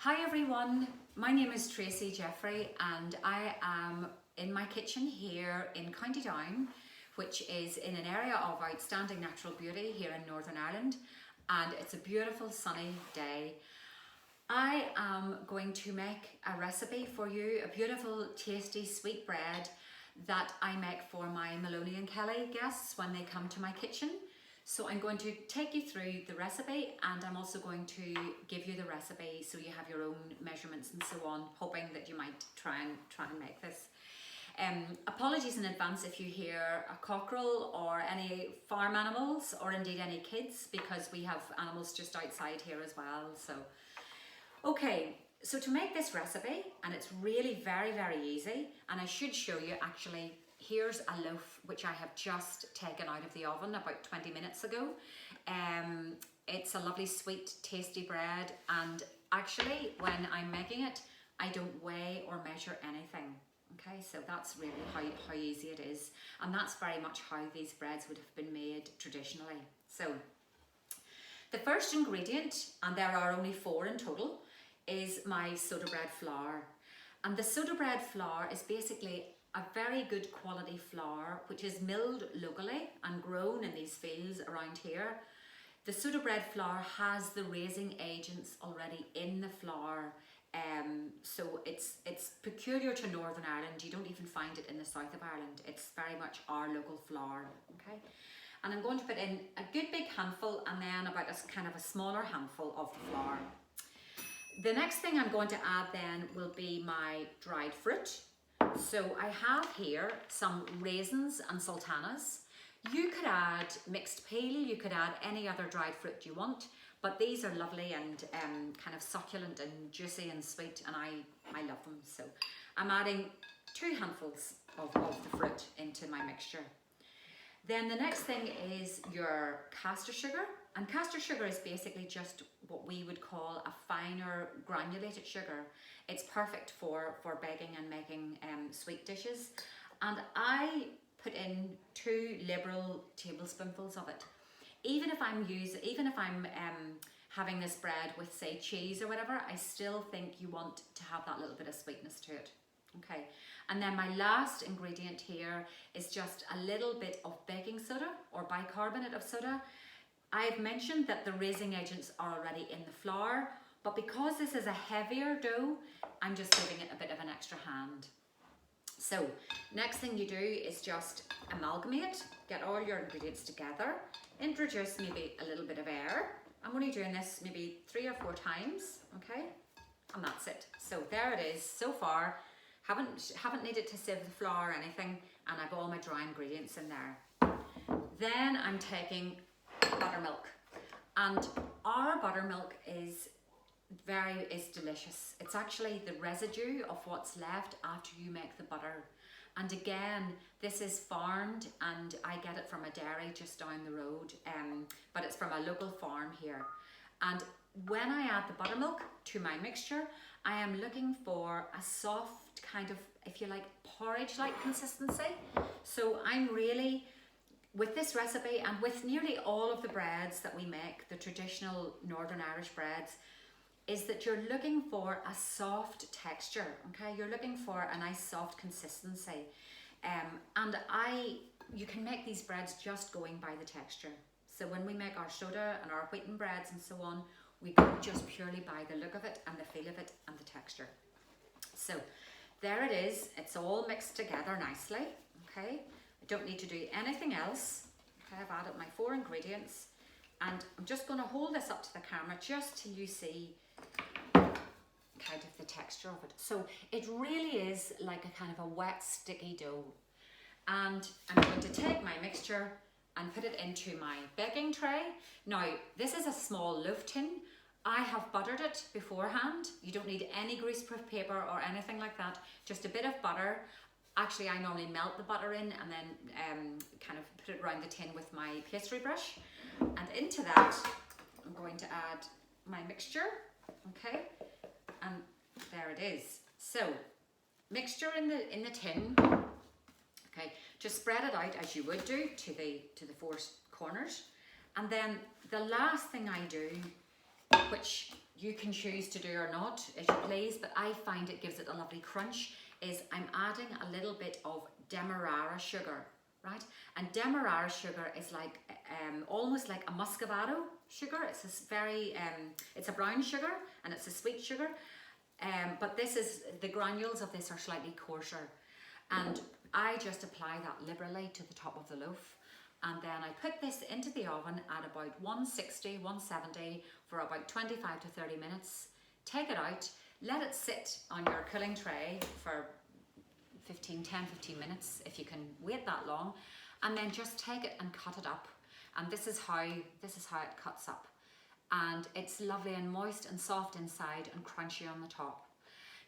Hi everyone, my name is Tracey Jeffrey and I am in my kitchen here in County Down, which is in an area of outstanding natural beauty here in Northern Ireland, and it's a beautiful sunny day. I am going to make a recipe for you, a beautiful tasty sweet bread that I make for my Maloney and Kelly guests when they come to my kitchen. So I'm going to take you through the recipe, and I'm also going to give you the recipe so you have your own measurements and so on, hoping that you might try and make this. Apologies in advance if you hear a cockerel or any farm animals or indeed any kids, because we have animals just outside here as well. So, okay, so to make this recipe, and it's really very, very easy, and I should show you actually. Here's a loaf which I have just taken out of the oven about 20 minutes ago. It's a lovely sweet tasty bread, and actually when I'm making it I don't weigh or measure anything. Okay, so that's really how easy it is, and that's very much how these breads would have been made traditionally. So the first ingredient, and there are only 4 in total, is my soda bread flour. And the soda bread flour is basically a very good quality flour which is milled locally and grown in these fields around here. The soda bread flour has the raising agents already in the flour, so it's peculiar to Northern Ireland. You don't even find it in the south of Ireland. It's very much our local flour. Okay, and I'm going to put in a good big handful and then about a kind of a smaller handful of the flour. The next thing I'm going to add then will be my dried fruit. So I have here some raisins and sultanas. You could add mixed peel, you could add any other dried fruit you want, but these are lovely and kind of succulent and juicy and sweet, and I love them. So I'm adding 2 handfuls of the fruit into my mixture. Then the next thing is your caster sugar, and caster sugar is basically just what we would call a finer granulated sugar. It's perfect for baking and making sweet dishes, and I put in 2 liberal tablespoonfuls of it. Even if I'm having this bread with, say, cheese or whatever, I still think you want to have that little bit of sweetness to it. Okay, and then my last ingredient here is just a little bit of baking soda or bicarbonate of soda. I've mentioned that the raising agents are already in the flour, but because this is a heavier dough, I'm just giving it a bit of an extra hand. So next thing you do is just amalgamate, get all your ingredients together, introduce maybe a little bit of air. I'm only doing this maybe 3 or 4 times, okay? And that's it. So there it is so far. Haven't needed to sieve the flour or anything, and I've all my dry ingredients in there. Then I'm taking buttermilk, and our buttermilk is delicious. It's actually the residue of what's left after you make the butter. And again, this is farmed, and I get it from a dairy just down the road, but it's from a local farm here. And when I add the buttermilk to my mixture, I am looking for a soft kind of, if you like, porridge-like consistency. So I'm really, with this recipe and with nearly all of the breads that we make, the traditional Northern Irish breads, is that you're looking for a soft texture, okay? You're looking for a nice soft consistency. And you can make these breads just going by the texture. So when we make our soda and our wheaten breads and so on, we go just purely by the look of it and the feel of it and the texture. So there it is. It's all mixed together nicely, okay? I don't need to do anything else. Okay, I've added my 4 ingredients, and I'm just going to hold this up to the camera just till you see kind of the texture of it. So it really is like a kind of a wet, sticky dough. And I'm going to take my mixture and put it into my baking tray. Now, this is a small loaf tin. I have buttered it beforehand. You don't need any greaseproof paper or anything like that, just a bit of butter. Actually, I normally melt the butter in and then kind of put it around the tin with my pastry brush. And into that, I'm going to add my mixture, okay? And there it is. So, mixture in the tin, okay? Just spread it out as you would do to the 4 corners. And then the last thing I do, which you can choose to do or not as you please, but I find it gives it a lovely crunch, is I'm adding a little bit of demerara sugar, right? And demerara sugar is like almost like a muscovado sugar. It's this very, it's a brown sugar and it's a sweet sugar. But this is, the granules of this are slightly coarser. And I just apply that liberally to the top of the loaf. And then I put this into the oven at about 160, 170 for about 25 to 30 minutes. Take it out, let it sit on your cooling tray for 10, 15 minutes if you can wait that long. And then just take it and cut it up. And this is how it cuts up. And it's lovely and moist and soft inside and crunchy on the top.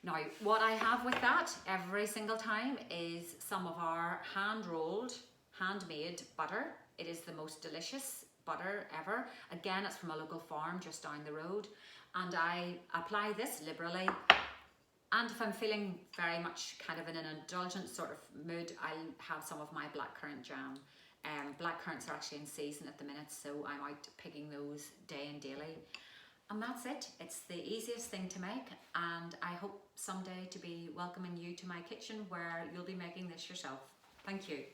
Now, what I have with that every single time is some of our hand-rolled, handmade butter. It is the most delicious butter ever. Again, it's from a local farm just down the road. And I apply this liberally. And if I'm feeling very much kind of in an indulgent sort of mood, I'll have some of my blackcurrant jam. Blackcurrants are actually in season at the minute, so I'm out picking those day and daily. And that's it. It's the easiest thing to make, and I hope someday to be welcoming you to my kitchen where you'll be making this yourself. Thank you.